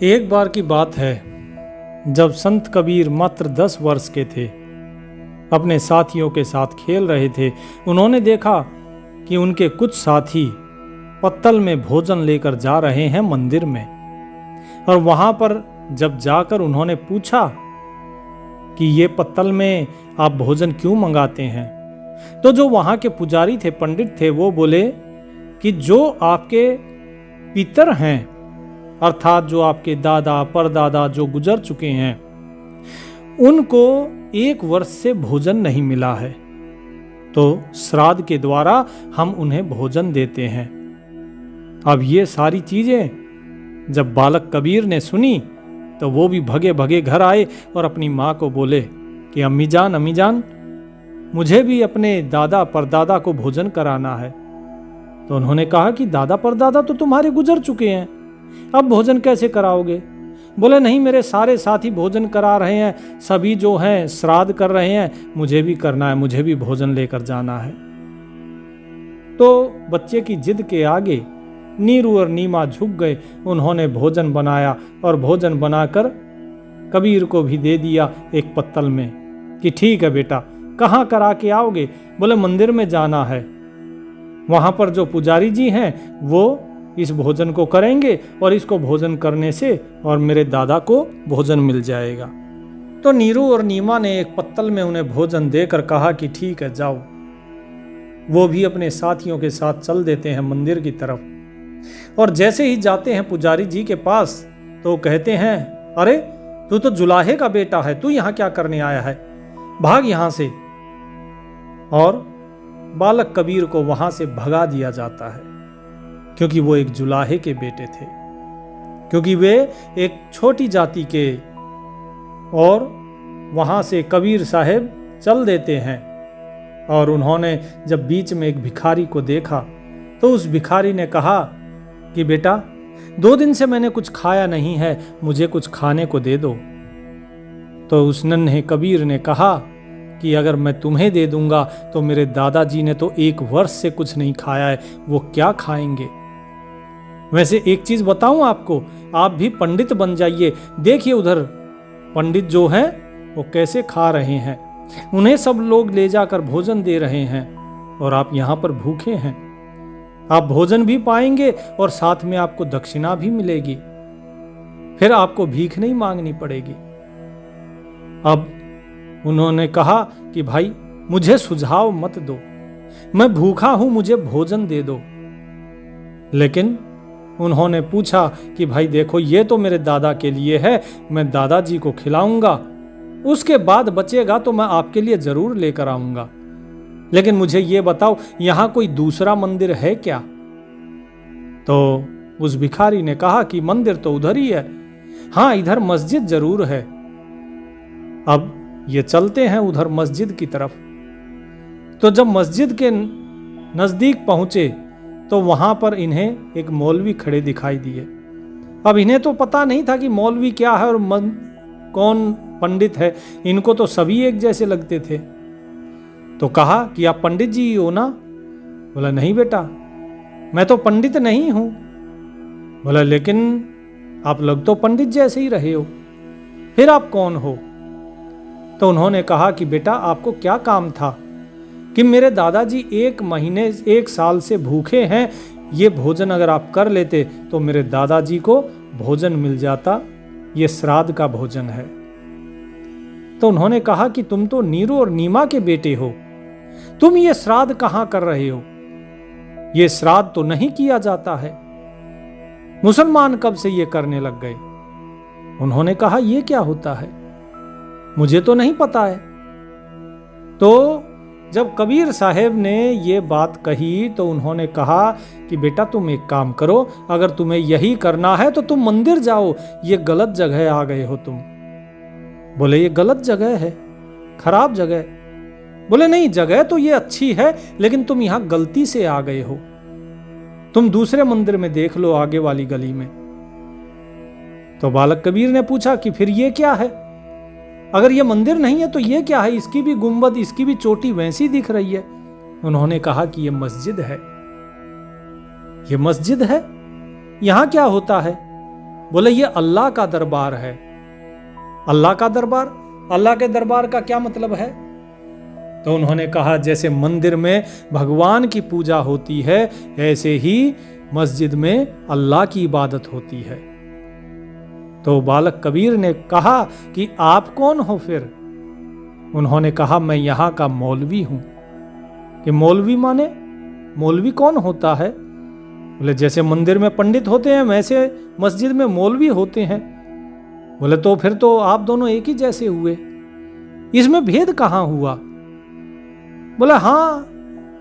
एक बार की बात है, जब संत कबीर मात्र 10 वर्ष के थे, अपने साथियों के साथ खेल रहे थे। उन्होंने देखा कि उनके कुछ साथी पत्तल में भोजन लेकर जा रहे हैं मंदिर में। और वहां पर जब जाकर उन्होंने पूछा कि ये पत्तल में आप भोजन क्यों मंगाते हैं, तो जो वहां के पुजारी थे, पंडित थे, वो बोले कि जो आपके पितर हैं, अर्थात जो आपके दादा परदादा जो गुजर चुके हैं, उनको 1 वर्ष से भोजन नहीं मिला है, तो श्राद्ध के द्वारा हम उन्हें भोजन देते हैं। अब ये सारी चीजें जब बालक कबीर ने सुनी तो वो भी भगे भगे घर आए और अपनी माँ को बोले कि अम्मी जान, मुझे भी अपने दादा परदादा को भोजन कराना है। तो उन्होंने कहा कि दादा परदादा तो तुम्हारे गुजर चुके हैं, अब भोजन कैसे कराओगे? बोले नहीं, मेरे सारे साथी भोजन करा रहे हैं, सभी जो हैं श्राद्ध कर रहे हैं, मुझे भी करना है, मुझे भी भोजन लेकर जाना है। तो बच्चे की जिद के आगे नीरू और नीमा झुक गए। उन्होंने भोजन बनाया और भोजन बनाकर कबीर को भी दे दिया एक पत्तल में कि ठीक है बेटा, कहाँ करा के आओगे? बोले मंदिर में जाना है, वहां पर जो पुजारी जी हैं वो इस भोजन को करेंगे और इसको भोजन करने से और मेरे दादा को भोजन मिल जाएगा। तो नीरू और नीमा ने एक पत्तल में उन्हें भोजन देकर कहा कि ठीक है जाओ। वो भी अपने साथियों के साथ चल देते हैं मंदिर की तरफ। और जैसे ही जाते हैं पुजारी जी के पास तो कहते हैं, अरे तू तो जुलाहे का बेटा है, तू यहां क्या करने आया है? भाग यहां से। और बालक कबीर को वहां से भगा दिया जाता है, क्योंकि वो एक जुलाहे के बेटे थे, क्योंकि वे एक छोटी जाति के। और वहां से कबीर साहब चल देते हैं। और उन्होंने जब बीच में एक भिखारी को देखा तो उस भिखारी ने कहा कि बेटा 2 दिन से मैंने कुछ खाया नहीं है, मुझे कुछ खाने को दे दो। तो उस नन्हे कबीर ने कहा कि अगर मैं तुम्हें दे दूंगा तो मेरे दादाजी ने तो 1 वर्ष से कुछ नहीं खाया है, वो क्या खाएंगे? वैसे एक चीज बताऊं आपको, आप भी पंडित बन जाइए। देखिए उधर पंडित जो हैं वो कैसे खा रहे हैं, उन्हें सब लोग ले जाकर भोजन दे रहे हैं और आप यहां पर भूखे हैं। आप भोजन भी पाएंगे और साथ में आपको दक्षिणा भी मिलेगी, फिर आपको भीख नहीं मांगनी पड़ेगी। अब उन्होंने कहा कि भाई मुझे सुझाव मत दो, मैं भूखा हूं, मुझे भोजन दे दो। लेकिन उन्होंने पूछा कि भाई देखो, ये तो मेरे दादा के लिए है, मैं दादाजी को खिलाऊंगा, उसके बाद बचेगा तो मैं आपके लिए जरूर लेकर आऊंगा। लेकिन मुझे ये बताओ, यहां कोई दूसरा मंदिर है क्या? तो उस भिखारी ने कहा कि मंदिर तो उधर ही है, हां इधर मस्जिद जरूर है। अब ये चलते हैं उधर मस्जिद की तरफ। तो जब मस्जिद के नजदीक पहुंचे तो वहां पर इन्हें एक मौलवी खड़े दिखाई दिए। अब इन्हें तो पता नहीं था कि मौलवी क्या है और कौन पंडित है, इनको तो सभी एक जैसे लगते थे। तो कहा कि आप पंडित जी हो ना? बोला नहीं बेटा, मैं तो पंडित नहीं हूं। बोला लेकिन आप लग तो पंडित जैसे ही रहे हो, फिर आप कौन हो? तो उन्होंने कहा कि बेटा आपको क्या काम था कि मेरे दादाजी 1 महीने 1 साल से भूखे हैं, ये भोजन अगर आप कर लेते तो मेरे दादाजी को भोजन मिल जाता, ये श्राद्ध का भोजन है। तो उन्होंने कहा कि तुम तो नीरू और नीमा के बेटे हो, तुम ये श्राद्ध कहां कर रहे हो? ये श्राद्ध तो नहीं किया जाता है, मुसलमान कब से ये करने लग गए? उन्होंने कहा ये क्या होता है, मुझे तो नहीं पता है। तो जब कबीर साहब ने ये बात कही तो उन्होंने कहा कि बेटा तुम एक काम करो, अगर तुम्हें यही करना है तो तुम मंदिर जाओ, ये गलत जगह आ गए हो तुम। बोले ये गलत जगह है, खराब जगह? बोले नहीं, जगह तो ये अच्छी है, लेकिन तुम यहां गलती से आ गए हो, तुम दूसरे मंदिर में देख लो, आगे वाली गली में। तो बालक कबीर ने पूछा कि फिर ये क्या है? अगर ये मंदिर नहीं है तो ये क्या है? इसकी भी गुंबद, इसकी भी चोटी वैसी दिख रही है। उन्होंने कहा कि ये मस्जिद है, ये मस्जिद है, यहां क्या होता है? बोले ये अल्लाह का दरबार है। अल्लाह का दरबार? अल्लाह के दरबार का क्या मतलब है? तो उन्होंने कहा जैसे मंदिर में भगवान की पूजा होती है, ऐसे ही मस्जिद में अल्लाह की इबादत होती है। तो बालक कबीर ने कहा कि आप कौन हो फिर? उन्होंने कहा मैं यहां का मौलवी हूं। कि मौलवी माने? मौलवी कौन होता है? बोले जैसे मंदिर में पंडित होते हैं वैसे मस्जिद में मौलवी होते हैं। बोले तो फिर तो आप दोनों एक ही जैसे हुए, इसमें भेद कहां हुआ? बोले हाँ,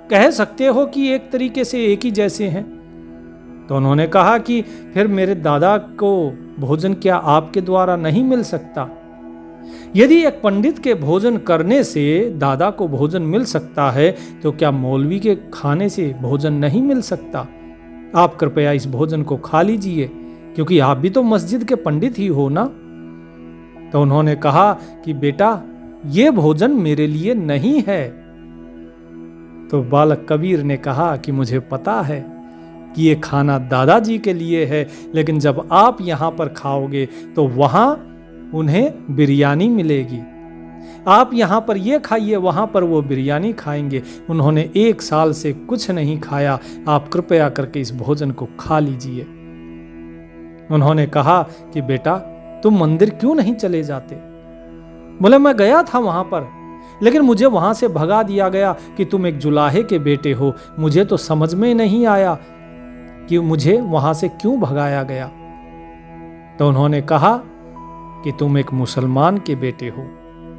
कह सकते हो कि एक तरीके से एक ही जैसे हैं। तो उन्होंने कहा कि फिर मेरे दादा को भोजन क्या आपके द्वारा नहीं मिल सकता? यदि एक पंडित के भोजन करने से दादा को भोजन मिल सकता है, तो क्या मौलवी के खाने से भोजन नहीं मिल सकता? आप कृपया इस भोजन को खा लीजिए, क्योंकि आप भी तो मस्जिद के पंडित ही हो ना। तो उन्होंने कहा कि बेटा ये भोजन मेरे लिए नहीं है। तो बालक कबीर ने कहा कि मुझे पता है कि ये खाना दादाजी के लिए है, लेकिन जब आप यहाँ पर खाओगे तो वहाँ उन्हें बिरयानी मिलेगी। आप यहाँ पर ये खाइए, वहाँ पर वो बिरयानी खाएंगे। उन्होंने 1 साल से कुछ नहीं खाया, आप कृपया करके इस भोजन को खा लीजिए। उन्होंने कहा कि बेटा तुम मंदिर क्यों नहीं चले जाते? बोले मैं गया था वहाँ पर, लेकिन मुझे वहाँ से भगा दिया गया कि तुम एक जुलाहे के बेटे हो। मुझे तो समझ में नहीं आया कि मुझे वहाँ से क्यों भगाया गया। तो उन्होंने कहा कि तुम एक मुसलमान के बेटे हो,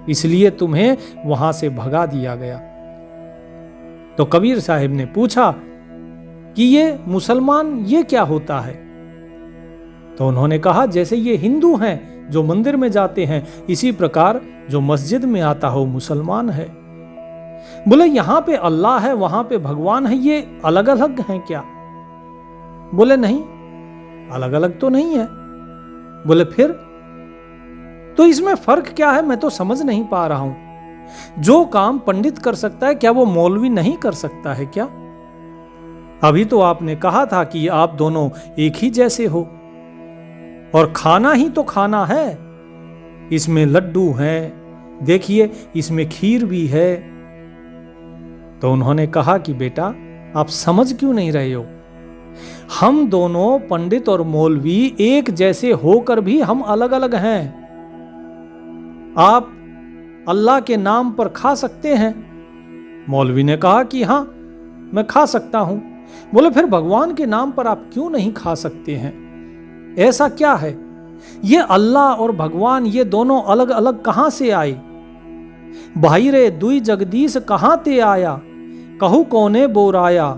इसलिए तुम्हें वहां से भगा दिया गया। तो कबीर साहब ने पूछा कि ये मुसलमान ये क्या होता है? तो उन्होंने कहा जैसे ये हिंदू हैं जो मंदिर में जाते हैं, इसी प्रकार जो मस्जिद में आता हो मुसलमान है। बोले यहां पे अल्लाह है, वहां पे भगवान है, ये अलग अलग हैं क्या? बोले नहीं, अलग अलग तो नहीं है। बोले फिर तो इसमें फर्क क्या है? मैं तो समझ नहीं पा रहा हूं। जो काम पंडित कर सकता है, क्या वो मौलवी नहीं कर सकता है क्या? अभी तो आपने कहा था कि आप दोनों एक ही जैसे हो, और खाना ही तो खाना है। इसमें लड्डू हैं, देखिए इसमें खीर भी है। तो उन्होंने कहा कि बेटा आप समझ क्यों नहीं रहे हो? हम दोनों पंडित और मौलवी एक जैसे होकर भी हम अलग अलग हैं। आप अल्लाह के नाम पर खा सकते हैं। मौलवी ने कहा कि हाँ मैं खा सकता हूं। बोले फिर भगवान के नाम पर आप क्यों नहीं खा सकते हैं? ऐसा क्या है? ये अल्लाह और भगवान ये दोनों अलग अलग कहां से आए? भाई रे दुई जगदीश कहां ते आया, कहू कोने बोराया,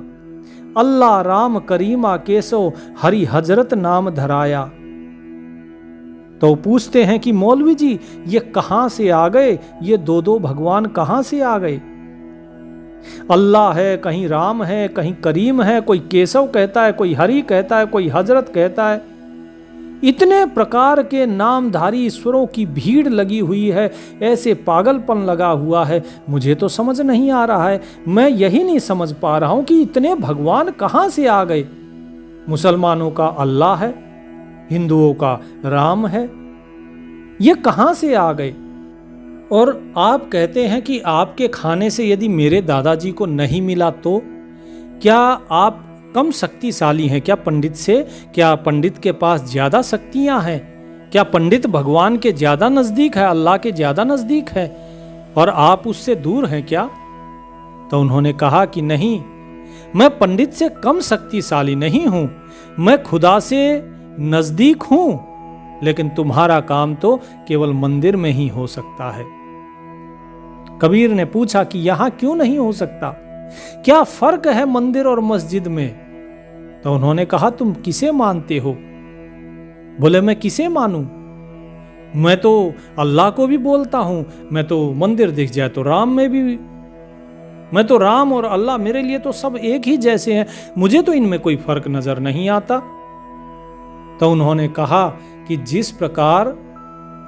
अल्लाह राम करीमा केसो हरि हजरत नाम धराया। तो पूछते हैं कि मौलवी जी ये कहां से आ गए? ये दो भगवान कहां से आ गए? अल्लाह है, कहीं राम है, कहीं करीम है, कोई केशव कहता है, कोई हरि कहता है, कोई हजरत कहता है। इतने प्रकार के नामधारी ईश्वरों की भीड़ लगी हुई है, ऐसे पागलपन लगा हुआ है। मुझे तो समझ नहीं आ रहा है। मैं यही नहीं समझ पा रहा हूं कि इतने भगवान कहां से आ गए। मुसलमानों का अल्लाह है, हिंदुओं का राम है, ये कहां से आ गए? और आप कहते हैं कि आपके खाने से यदि मेरे दादाजी को नहीं मिला तो क्या आप कम शक्तिशाली हैं क्या पंडित से? क्या पंडित के पास ज्यादा शक्तियां हैं? क्या पंडित भगवान के ज्यादा नजदीक है, अल्लाह के ज्यादा नजदीक है, और आप उससे दूर हैं क्या? तो उन्होंने कहा कि नहीं, मैं पंडित से कम शक्तिशाली नहीं हूं, मैं खुदा से नजदीक हूं, लेकिन तुम्हारा काम तो केवल मंदिर में ही हो सकता है। कबीर ने पूछा कि यहां क्यों नहीं हो सकता? क्या फर्क है मंदिर और मस्जिद में? तो उन्होंने कहा तुम किसे मानते हो? बोले मैं किसे मानूं? मैं तो अल्लाह को भी बोलता हूं, मैं तो मंदिर दिख जाए तो राम में भी, मैं तो राम और अल्लाह मेरे लिए तो सब एक ही जैसे हैं, मुझे तो इनमें कोई फर्क नजर नहीं आता। तो उन्होंने कहा कि जिस प्रकार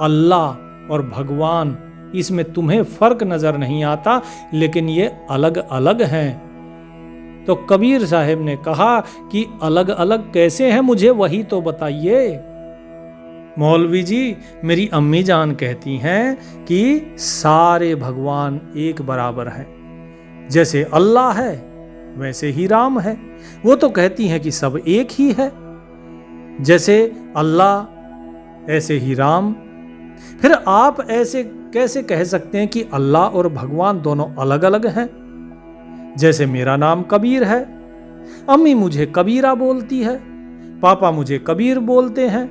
अल्लाह और भगवान इसमें तुम्हें फर्क नजर नहीं आता, लेकिन ये अलग अलग हैं। तो कबीर साहब ने कहा कि अलग अलग कैसे हैं, मुझे वही तो बताइए। मौलवी जी, मेरी अम्मी जान कहती हैं कि सारे भगवान एक बराबर हैं। जैसे अल्लाह है वैसे ही राम है। वो तो कहती हैं कि सब एक ही है। जैसे अल्लाह ऐसे ही राम। फिर आप ऐसे कैसे कह सकते हैं कि अल्लाह और भगवान दोनों अलग अलग हैं? जैसे मेरा नाम कबीर है, अम्मी मुझे कबीरा बोलती है, पापा मुझे कबीर बोलते हैं।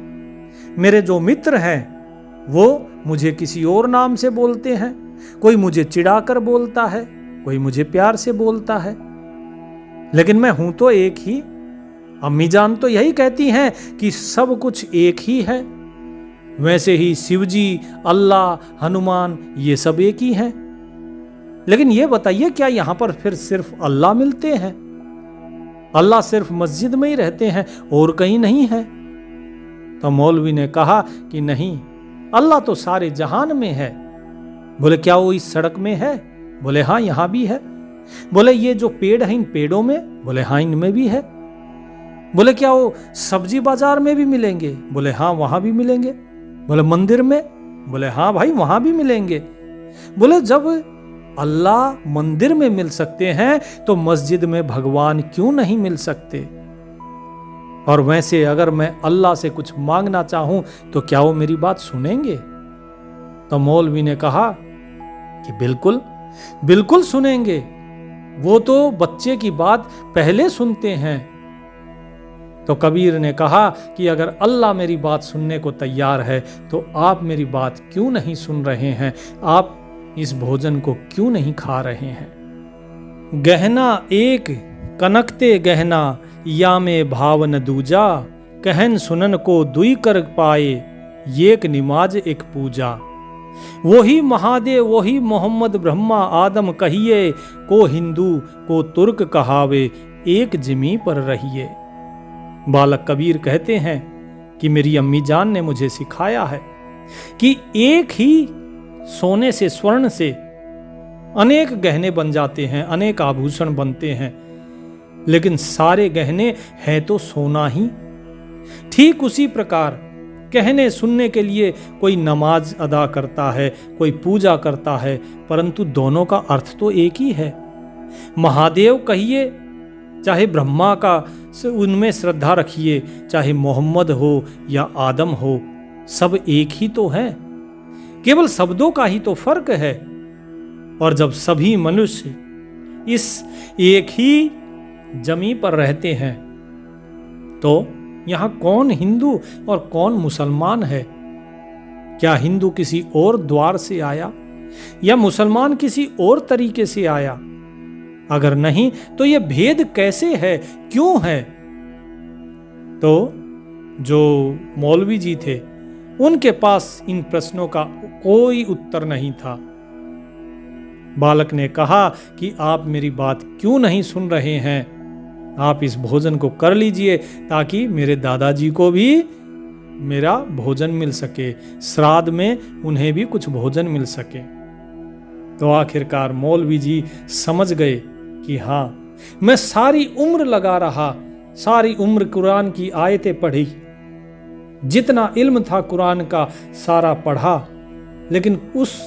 मेरे जो मित्र हैं वो मुझे किसी और नाम से बोलते हैं। कोई मुझे चिढ़ाकर बोलता है, कोई मुझे प्यार से बोलता है, लेकिन मैं हूं तो एक ही। अम्मी जान तो यही कहती हैं कि सब कुछ एक ही है। वैसे ही शिवजी, अल्लाह, हनुमान ये सब एक ही हैं। लेकिन ये बताइए, क्या यहां पर फिर सिर्फ अल्लाह मिलते हैं? अल्लाह सिर्फ मस्जिद में ही रहते हैं और कहीं नहीं है? तो मौलवी ने कहा कि नहीं, अल्लाह तो सारे जहान में है। बोले क्या वो इस सड़क में है? बोले हाँ, यहां भी है। बोले ये जो पेड़ है इन पेड़ों में? बोले हाँ, इनमें भी है। बोले क्या वो सब्जी बाजार में भी मिलेंगे? बोले हाँ, वहां भी मिलेंगे। बोले मंदिर में? बोले हाँ भाई, वहां भी मिलेंगे। बोले जब अल्लाह मंदिर में मिल सकते हैं तो मस्जिद में भगवान क्यों नहीं मिल सकते? और वैसे अगर मैं अल्लाह से कुछ मांगना चाहूं तो क्या वो मेरी बात सुनेंगे? तो मौलवी ने कहा कि बिल्कुल बिल्कुल सुनेंगे। वो तो बच्चे की बात पहले सुनते हैं। तो कबीर ने कहा कि अगर अल्लाह मेरी बात सुनने को तैयार है तो आप मेरी बात क्यों नहीं सुन रहे हैं? आप इस भोजन को क्यों नहीं खा रहे हैं? गहना एक कनकते गहना, या में भाव न दूजा, कहन सुनन को दुई कर पाए, एक निमाज एक पूजा। वही महादेव वही मोहम्मद ब्रह्मा आदम कहिए, को हिंदू को तुर्क कहावे, एक जिमी पर रहिए। बालक कबीर कहते हैं कि मेरी अम्मी जान ने मुझे सिखाया है कि एक ही सोने से, स्वर्ण से अनेक गहने बन जाते हैं, अनेक आभूषण बनते हैं, लेकिन सारे गहने हैं तो सोना ही। ठीक उसी प्रकार कहने सुनने के लिए कोई नमाज अदा करता है, कोई पूजा करता है, परंतु दोनों का अर्थ तो एक ही है। महादेव कहिए चाहे ब्रह्मा का उनमें श्रद्धा रखिए, चाहे मोहम्मद हो या आदम हो, सब एक ही तो है। केवल शब्दों का ही तो फर्क है। और जब सभी मनुष्य इस एक ही जमी पर रहते हैं तो यहां कौन हिंदू और कौन मुसलमान है? क्या हिंदू किसी और द्वार से आया या मुसलमान किसी और तरीके से आया? अगर नहीं तो यह भेद कैसे है, क्यों है? तो जो मौलवी जी थे उनके पास इन प्रश्नों का कोई उत्तर नहीं था। बालक ने कहा कि आप मेरी बात क्यों नहीं सुन रहे हैं? आप इस भोजन को कर लीजिए ताकि मेरे दादाजी को भी मेरा भोजन मिल सके, श्राद्ध में उन्हें भी कुछ भोजन मिल सके। तो आखिरकार मौलवी जी समझ गए कि हाँ, मैं सारी उम्र लगा रहा, सारी उम्र कुरान की आयतें पढ़ी, जितना इल्म था कुरान का सारा पढ़ा, लेकिन उस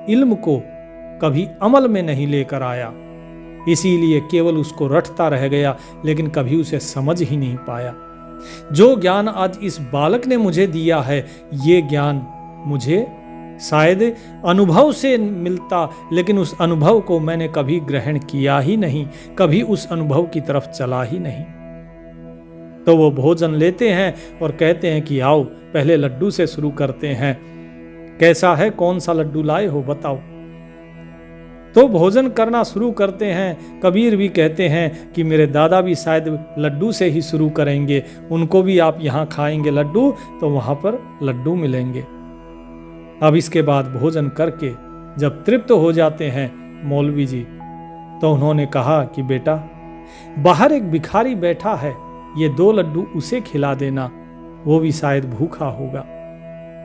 इल्म को कभी अमल में नहीं लेकर आया। इसीलिए केवल उसको रटता रह गया, लेकिन कभी उसे समझ ही नहीं पाया। जो ज्ञान आज इस बालक ने मुझे दिया है, ये ज्ञान मुझे शायद अनुभव से मिलता, लेकिन उस अनुभव को मैंने कभी ग्रहण किया ही नहीं, कभी उस अनुभव की तरफ चला ही नहीं। तो वो भोजन लेते हैं और कहते हैं कि आओ पहले लड्डू से शुरू करते हैं। कैसा है, कौन सा लड्डू लाए हो बताओ। तो भोजन करना शुरू करते हैं। कबीर भी कहते हैं कि मेरे दादा भी शायद लड्डू से ही शुरू करेंगे, उनको भी आप यहाँ खाएंगे लड्डू तो वहाँ पर लड्डू मिलेंगे। अब इसके बाद भोजन करके जब तृप्त हो जाते हैं मौलवी जी, तो उन्होंने कहा कि बेटा, बाहर एक भिखारी बैठा है, ये 2 लड्डू उसे खिला देना, वो भी शायद भूखा होगा,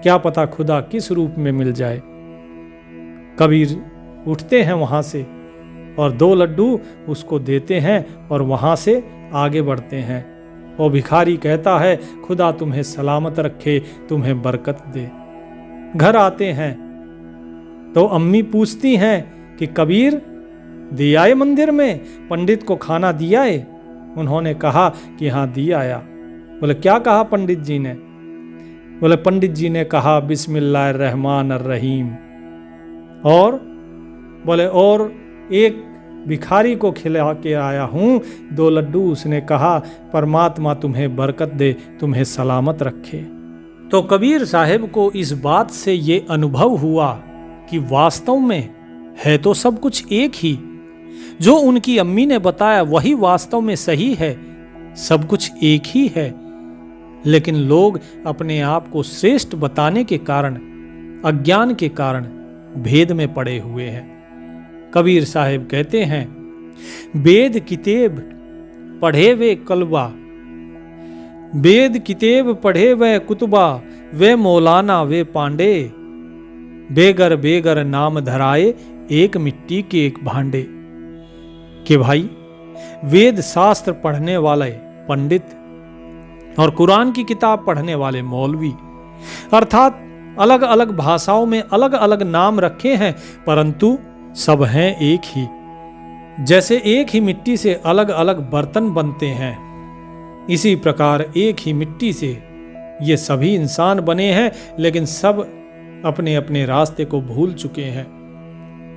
क्या पता खुदा किस रूप में मिल जाए। कबीर उठते हैं वहां से और 2 लड्डू उसको देते हैं और वहां से आगे बढ़ते हैं। वो भिखारी कहता है, खुदा तुम्हें सलामत रखे, तुम्हें बरकत दे। घर आते हैं तो अम्मी पूछती हैं कि कबीर दिया आए मंदिर में, पंडित को खाना दिया है? उन्होंने कहा कि हाँ दिया आया। बोले क्या कहा पंडित जी ने? बोले पंडित जी ने कहा बिस्मिल्लाहिर्रहमानिर्रहीम। और बोले और एक भिखारी को खिला के आया हूं 2 लड्डू। उसने कहा परमात्मा तुम्हें बरकत दे, तुम्हें सलामत रखे। तो कबीर साहब को इस बात से ये अनुभव हुआ कि वास्तव में है तो सब कुछ एक ही। जो उनकी अम्मी ने बताया वही वास्तव में सही है, सब कुछ एक ही है। लेकिन लोग अपने आप को श्रेष्ठ बताने के कारण, अज्ञान के कारण भेद में पड़े हुए हैं। कबीर साहब कहते हैं, वेद किताब पढ़े वे कलबा, वेद किताब पढ़े वे कुतबा, वे मौलाना वे पांडे, बेगर बेगर नाम धराए, एक मिट्टी के एक भांडे। कि भाई वेद शास्त्र पढ़ने वाले पंडित और कुरान की किताब पढ़ने वाले मौलवी, अर्थात अलग अलग भाषाओं में अलग अलग नाम रखे हैं, परंतु सब हैं एक ही। जैसे एक ही मिट्टी से अलग अलग बर्तन बनते हैं, इसी प्रकार एक ही मिट्टी से ये सभी इंसान बने हैं, लेकिन सब अपने अपने रास्ते को भूल चुके हैं।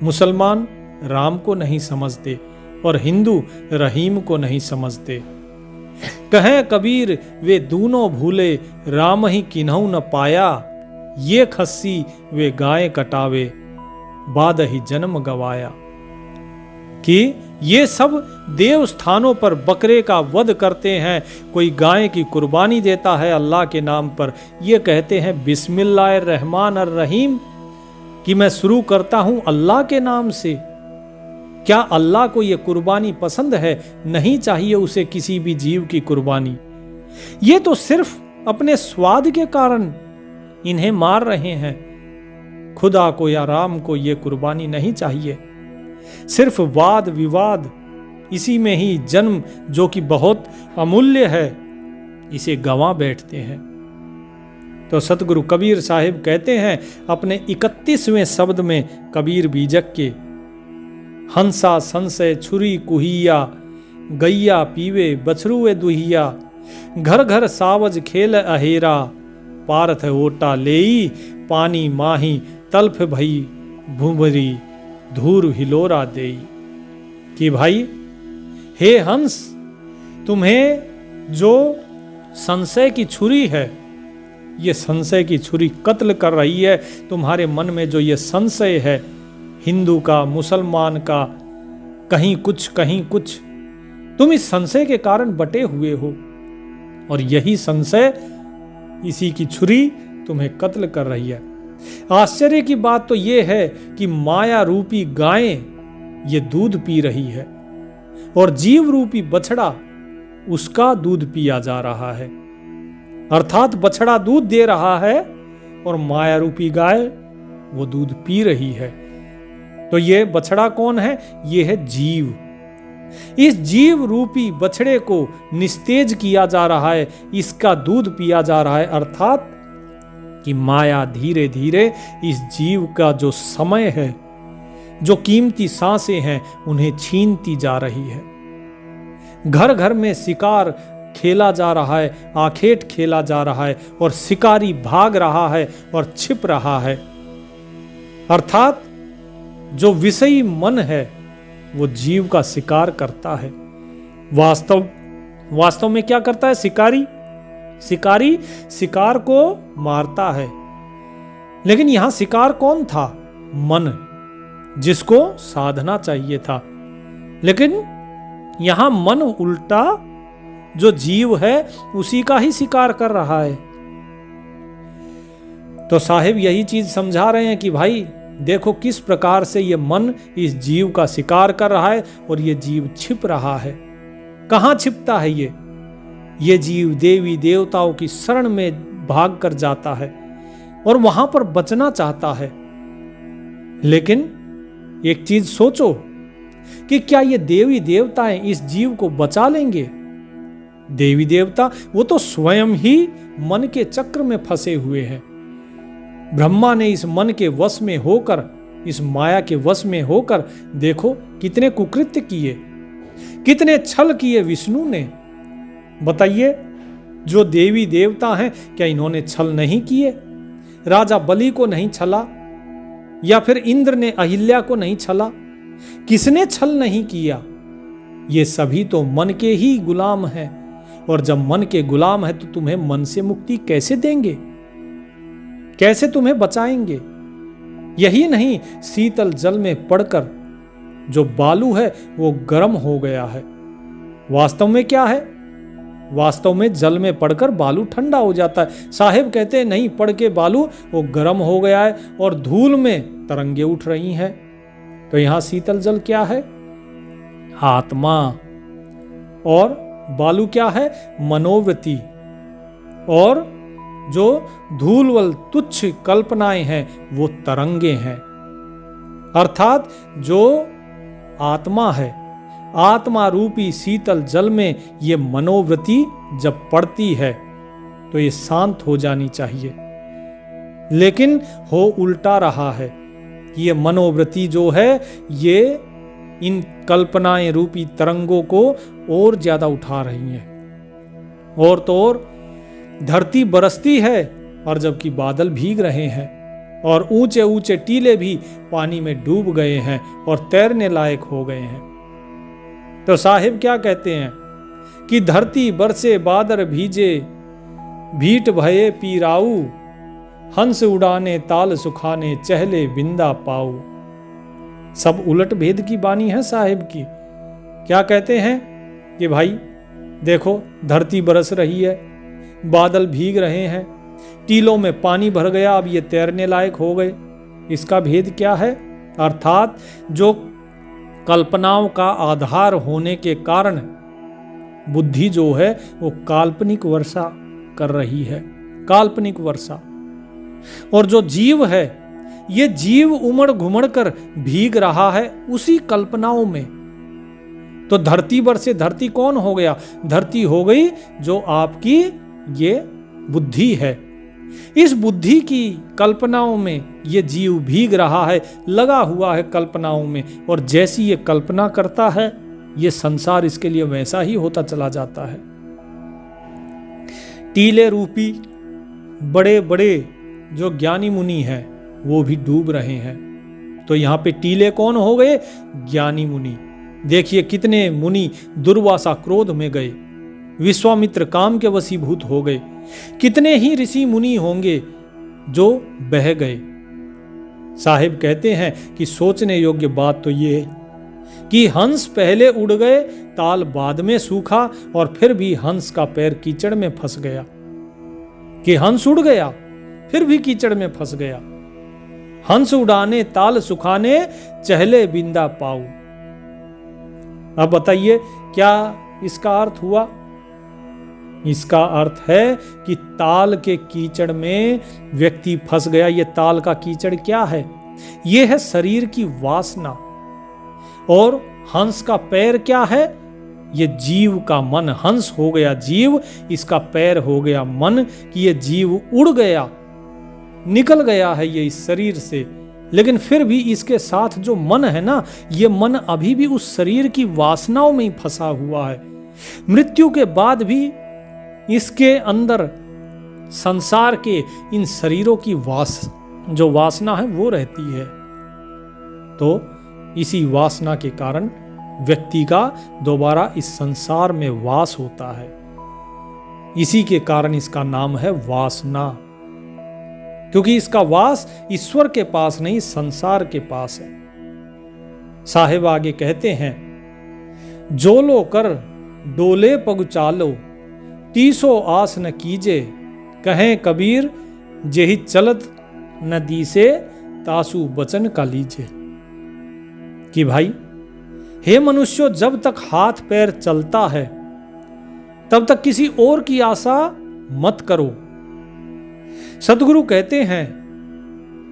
मुसलमान राम को नहीं समझते और हिंदू रहीम को नहीं समझते। कहें कबीर वे दोनों भूले, राम ही किन्हू न पाया, ये खस्सी वे गाय कटावे, बाद ही जन्म गवाया। कि ये सब देव स्थानों पर बकरे का वध करते हैं, कोई गाय की कुर्बानी देता है अल्लाह के नाम पर, ये कहते हैं बिस्मिल्लाहिर्रहमानिर्रहीम, कि मैं शुरू करता हूं अल्लाह के नाम से। क्या अल्लाह को ये कुर्बानी पसंद है? नहीं चाहिए उसे किसी भी जीव की कुर्बानी। ये तो सिर्फ अपने स्वाद के कारण इन्हें मार रहे हैं। खुदा को या राम को ये कुर्बानी नहीं चाहिए। सिर्फ वाद विवाद, इसी में ही जन्म जो कि बहुत अमूल्य है, इसे गंवा बैठते हैं। तो सतगुरु कबीर साहिब कहते हैं अपने 31वें शब्द में कबीर बीजक के, हंसा संशय छुरी कुहिया, गैया पीवे बछरुए दुहिया, घर घर सावज खेल अहेरा, पारथ ओटा लेई, पानी माही तल्फ भई भूमरी, धूर हिलोरा देई। कि भाई हे हंस, तुम्हें जो संशय की छुरी है, ये संशय की छुरी कत्ल कर रही है। तुम्हारे मन में जो ये संशय है, हिंदू का मुसलमान का, कहीं कुछ कहीं कुछ, तुम इस संशय के कारण बटे हुए हो, और यही संशय, इसी की छुरी तुम्हें कत्ल कर रही है। आश्चर्य की बात तो यह है कि माया रूपी गाय ये दूध पी रही है और जीव रूपी बछड़ा उसका दूध पिया जा रहा है। अर्थात बछड़ा दूध दे रहा है और माया रूपी गाय वो दूध पी रही है। तो ये बछड़ा कौन है? ये है जीव। इस जीव रूपी बछड़े को निस्तेज किया जा रहा है, इसका दूध पिया जा रहा है। अर्थात कि माया धीरे धीरे इस जीव का जो समय है, जो कीमती सांसें हैं, उन्हें छीनती जा रही है। घर घर में शिकार खेला जा रहा है, आखेट खेला जा रहा है, और शिकारी भाग रहा है और छिप रहा है। अर्थात जो विषयी मन है वो जीव का शिकार करता है। वास्तव में क्या करता है शिकारी? शिकारी शिकार को मारता है। लेकिन यहां शिकार कौन था? मन, जिसको साधना चाहिए था। लेकिन यहां मन उल्टा जो जीव है उसी का ही शिकार कर रहा है। तो साहिब यही चीज समझा रहे हैं कि भाई देखो किस प्रकार से ये मन इस जीव का शिकार कर रहा है और ये जीव छिप रहा है। कहां छिपता है ये जीव देवी देवताओं की शरण में भाग कर जाता है और वहां पर बचना चाहता है। लेकिन एक चीज सोचो कि क्या ये देवी देवताएं इस जीव को बचा लेंगे? देवी देवता वो तो स्वयं ही मन के चक्र में फंसे हुए हैं। ब्रह्मा ने इस मन के वश में होकर, इस माया के वश में होकर देखो कितने कुकृत्य किए, कितने छल किए विष्णु ने। बताइए, जो देवी देवता हैं क्या इन्होंने छल नहीं किए? राजा बलि को नहीं छला, या फिर इंद्र ने अहिल्या को नहीं छला? किसने छल नहीं किया? ये सभी तो मन के ही गुलाम हैं। और जब मन के गुलाम है तो तुम्हें मन से मुक्ति कैसे देंगे, कैसे तुम्हें बचाएंगे? यही नहीं, शीतल जल में पड़कर जो बालू है वो गर्म हो गया है। वास्तव में क्या है? वास्तव में जल में पड़कर बालू ठंडा हो जाता है। साहेब कहते हैं नहीं, पड़ के बालू वो गर्म हो गया है और धूल में तरंगे उठ रही हैं। तो यहां शीतल जल क्या है? आत्मा। और बालू क्या है? मनोवृत्ति। और जो धूलवल तुच्छ कल्पनाएं हैं वो तरंगे हैं। अर्थात जो आत्मा है, आत्मा रूपी शीतल जल में ये मनोवृत्ति जब पड़ती है तो ये शांत हो जानी चाहिए, लेकिन हो उल्टा रहा है। ये मनोवृत्ति जो है ये इन कल्पनाएं रूपी तरंगों को और ज्यादा उठा रही हैं। और तो और धरती बरसती है और जबकि बादल भीग रहे हैं और ऊंचे ऊंचे टीले भी पानी में डूब गए हैं और तैरने लायक हो गए हैं। तो साहिब क्या कहते हैं कि धरती बरसे बादर भीजे, भीट भये पीराऊ, हंस उड़ाने ताल सुखाने, चहले बिंदा पाऊ। सब उलट भेद की बानी है साहिब की। क्या कहते हैं कि भाई देखो, धरती बरस रही है, बादल भीग रहे हैं, टीलों में पानी भर गया, अब ये तैरने लायक हो गए। इसका भेद क्या है? अर्थात जो कल्पनाओं का आधार होने के कारण बुद्धि जो है वो काल्पनिक वर्षा कर रही है, काल्पनिक वर्षा। और जो जीव है, ये जीव उमड़ घुमड़ कर भीग रहा है उसी कल्पनाओं में। तो धरती बरसे, धरती कौन हो गया? धरती हो गई जो आपकी ये बुद्धि है। इस बुद्धि की कल्पनाओं में ये जीव भीग रहा है, लगा हुआ है कल्पनाओं में, और जैसी ये कल्पना करता है ये संसार इसके लिए वैसा ही होता चला जाता है। टीले रूपी बड़े बड़े जो ज्ञानी मुनि हैं वो भी डूब रहे हैं। तो यहां पे टीले कौन हो गए? ज्ञानी मुनि। देखिए कितने मुनि दुर्वासा क्रोध में गए, विश्वामित्र काम के वशीभूत हो गए, कितने ही ऋषि मुनि होंगे जो बह गए। साहिब कहते हैं कि सोचने योग्य बात तो ये है कि हंस पहले उड़ गए, ताल बाद में सूखा, और फिर भी हंस का पैर कीचड़ में फंस गया। कि हंस उड़ गया फिर भी कीचड़ में फंस गया। हंस उड़ाने ताल सुखाने, चहले बिंदा पाऊ। अब बताइए क्या इसका अर्थ हुआ? इसका अर्थ है कि ताल के कीचड़ में व्यक्ति फंस गया। ये ताल का कीचड़ क्या है? ये है शरीर की वासना। और हंस का पैर क्या है? ये जीव का मन। हंस हो गया जीव, इसका पैर हो गया मन, कि ये जीव उड़ गया, निकल गया है ये इस शरीर से। लेकिन फिर भी इसके साथ जो मन है ना, ये मन अभी भी उस शरीर की वासनाओं में ही फंसा हुआ है। मृत्यु के बाद भी इसके अंदर संसार के इन शरीरों की जो वासना है वो रहती है। तो इसी वासना के कारण व्यक्ति का दोबारा इस संसार में वास होता है। इसी के कारण इसका नाम है वासना, क्योंकि इसका वास ईश्वर के पास नहीं, संसार के पास है। साहिब आगे कहते हैं, जो लो कर डोले पग चालो, तीसो आस न कीजे, कहें कबीर जेहि चलत नदी से, तासु बचन का लीजे। कि भाई हे मनुष्यों, जब तक हाथ पैर चलता है तब तक किसी और की आशा मत करो। सदगुरु कहते हैं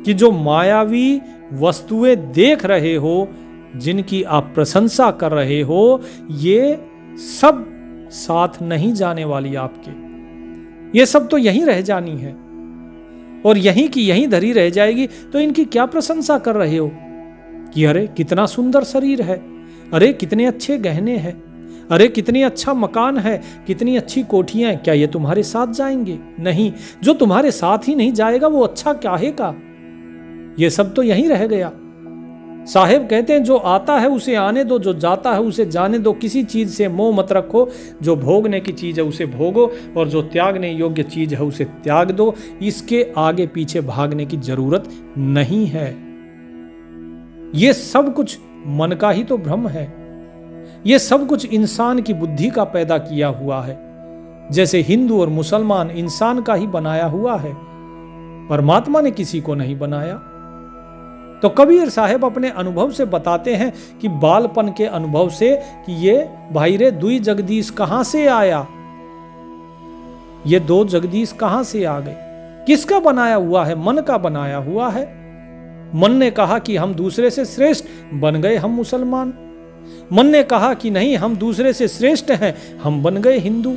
कि जो मायावी वस्तुएं देख रहे हो, जिनकी आप प्रशंसा कर रहे हो, ये सब साथ नहीं जाने वाली आपके। ये सब तो यहीं रह जानी है और यहीं की यहीं धरी रह जाएगी। तो इनकी क्या प्रशंसा कर रहे हो कि अरे कितना सुंदर शरीर है, अरे कितने अच्छे गहने हैं, अरे कितनी अच्छा मकान है, कितनी अच्छी कोठियां हैं, क्या ये तुम्हारे साथ जाएंगे? नहीं, जो तुम्हारे साथ ही नहीं जाएगा वो अच्छा काहे का? ये सब तो यहीं रह गया। साहेब कहते हैं जो आता है उसे आने दो, जो जाता है उसे जाने दो। किसी चीज से मोह मत रखो। जो भोगने की चीज है उसे भोगो और जो त्यागने योग्य चीज है उसे त्याग दो। इसके आगे पीछे भागने की जरूरत नहीं है। ये सब कुछ मन का ही तो भ्रम है। ये सब कुछ इंसान की बुद्धि का पैदा किया हुआ है। जैसे हिंदू और मुसलमान इंसान का ही बनाया हुआ है, परमात्मा ने किसी को नहीं बनाया। तो कबीर साहब अपने अनुभव से बताते हैं कि बालपन के अनुभव से कि ये भाई रे दुई जगदीश कहां से आया, ये दो जगदीश कहां से आ गए? किसका बनाया हुआ है? मन का बनाया हुआ है। मन ने कहा कि हम दूसरे से श्रेष्ठ, बन गए हम मुसलमान। मन ने कहा कि नहीं हम दूसरे से श्रेष्ठ हैं, हम बन गए हिंदू।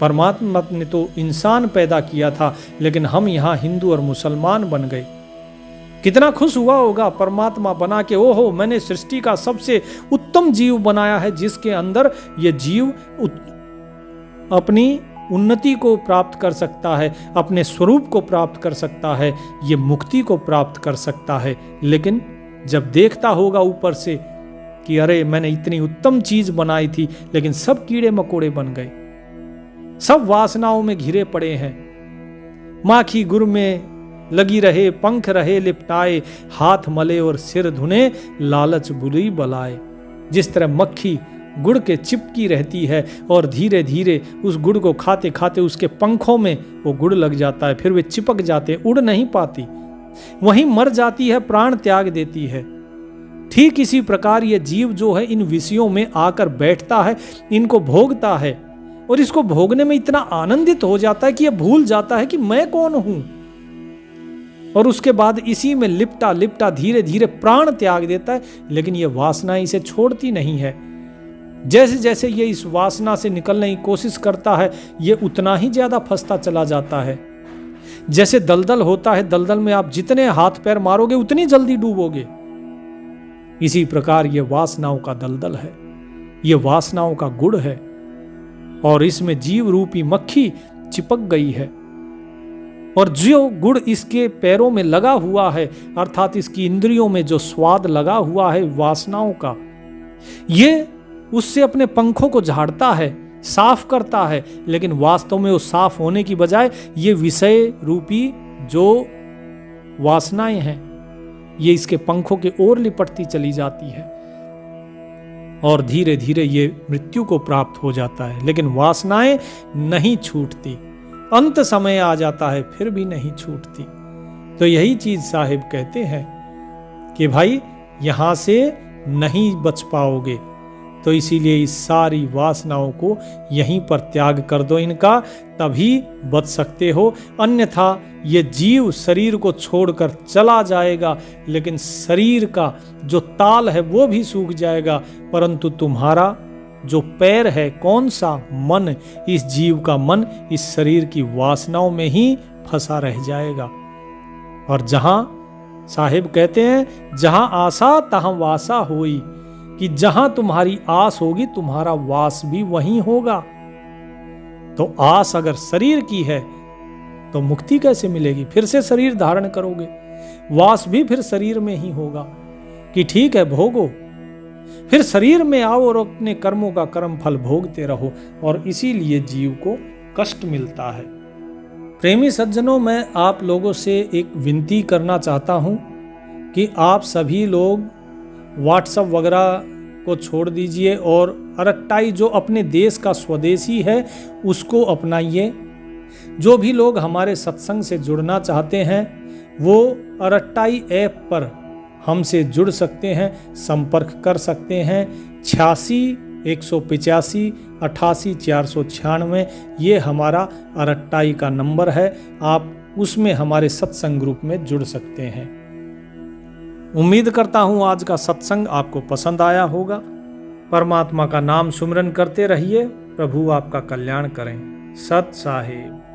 परमात्मा ने तो इंसान पैदा किया था, लेकिन हम यहां हिंदू और मुसलमान बन गए। कितना खुश हुआ होगा परमात्मा बना के, ओहो मैंने सृष्टि का सबसे उत्तम जीव बनाया है, जिसके अंदर ये जीव अपनी उन्नति को प्राप्त कर सकता है, अपने स्वरूप को प्राप्त कर सकता है, ये मुक्ति को प्राप्त कर सकता है। लेकिन जब देखता होगा ऊपर से कि अरे मैंने इतनी उत्तम चीज बनाई थी, लेकिन सब कीड़े मकोड़े बन गए, सब वासनाओं में घिरे पड़े हैं। माखी गुर में लगी रहे, पंख रहे लिपटाए, हाथ मले और सिर धुने, लालच बुरी बलाए। जिस तरह मक्खी गुड़ के चिपकी रहती है और धीरे धीरे उस गुड़ को खाते खाते उसके पंखों में वो गुड़ लग जाता है, फिर वे चिपक जाते, उड़ नहीं पाती, वहीं मर जाती है, प्राण त्याग देती है। ठीक इसी प्रकार ये जीव जो है इन विषयों में आकर बैठता है, इनको भोगता है और इसको भोगने में इतना आनंदित हो जाता है कि ये भूल जाता है कि मैं कौन हूं, और उसके बाद इसी में लिपटा लिपटा धीरे धीरे प्राण त्याग देता है। लेकिन ये वासना इसे छोड़ती नहीं है। जैसे जैसे ये इस वासना से निकलने की कोशिश करता है, ये उतना ही ज्यादा फंसता चला जाता है। जैसे दलदल होता है, दलदल में आप जितने हाथ पैर मारोगे उतनी जल्दी डूबोगे। इसी प्रकार ये वासनाओं का दलदल है, ये वासनाओं का गुड़ है और इसमें जीव रूपी मक्खी चिपक गई है। और जो गुड़ इसके पैरों में लगा हुआ है, अर्थात इसकी इंद्रियों में जो स्वाद लगा हुआ है वासनाओं का, ये उससे अपने पंखों को झाड़ता है, साफ करता है। लेकिन वास्तव में वो साफ होने की बजाय ये विषय रूपी जो वासनाएं हैं, ये इसके पंखों के ओर लिपटती चली जाती है और धीरे धीरे ये मृत्यु को प्राप्त हो जाता है। लेकिन वासनाएं नहीं छूटती, अंत समय आ जाता है फिर भी नहीं छूटती। तो यही चीज साहिब कहते हैं कि भाई यहां से नहीं बच पाओगे, तो इसीलिए इस सारी वासनाओं को यहीं पर त्याग कर दो इनका, तभी बच सकते हो। अन्यथा ये जीव शरीर को छोड़कर चला जाएगा, लेकिन शरीर का जो ताल है वो भी सूख जाएगा, परंतु तुम्हारा जो पैर है, कौन सा? मन। इस जीव का मन इस शरीर की वासनाओं में ही फंसा रह जाएगा। और जहां साहिब कहते हैं जहां आशा तहां वासा होई, कि जहां तुम्हारी आस होगी तुम्हारा वास भी वहीं होगा। तो आस अगर शरीर की है तो मुक्ति कैसे मिलेगी? फिर से शरीर धारण करोगे, वास भी फिर शरीर में ही होगा कि ठीक है भोगो, फिर शरीर में आओ और अपने कर्मों का कर्म फल भोगते रहो। और इसीलिए जीव को कष्ट मिलता है। प्रेमी सज्जनों, मैं आप लोगों से एक विनती करना चाहता हूं कि आप सभी लोग व्हाट्सएप वगैरह को छोड़ दीजिए और अरट्टाई जो अपने देश का स्वदेशी है उसको अपनाइए। जो भी लोग हमारे सत्संग से जुड़ना चाहते हैं वो अरट्टाई ऐप पर हमसे जुड़ सकते हैं, संपर्क कर सकते हैं। 86 185 88 496 ये हमारा अरट्टाई का नंबर है। आप उसमें हमारे सत्संग ग्रुप में जुड़ सकते हैं। उम्मीद करता हूँ आज का सत्संग आपको पसंद आया होगा। परमात्मा का नाम सुमिरन करते रहिए। प्रभु आपका कल्याण करें। सत साहिब।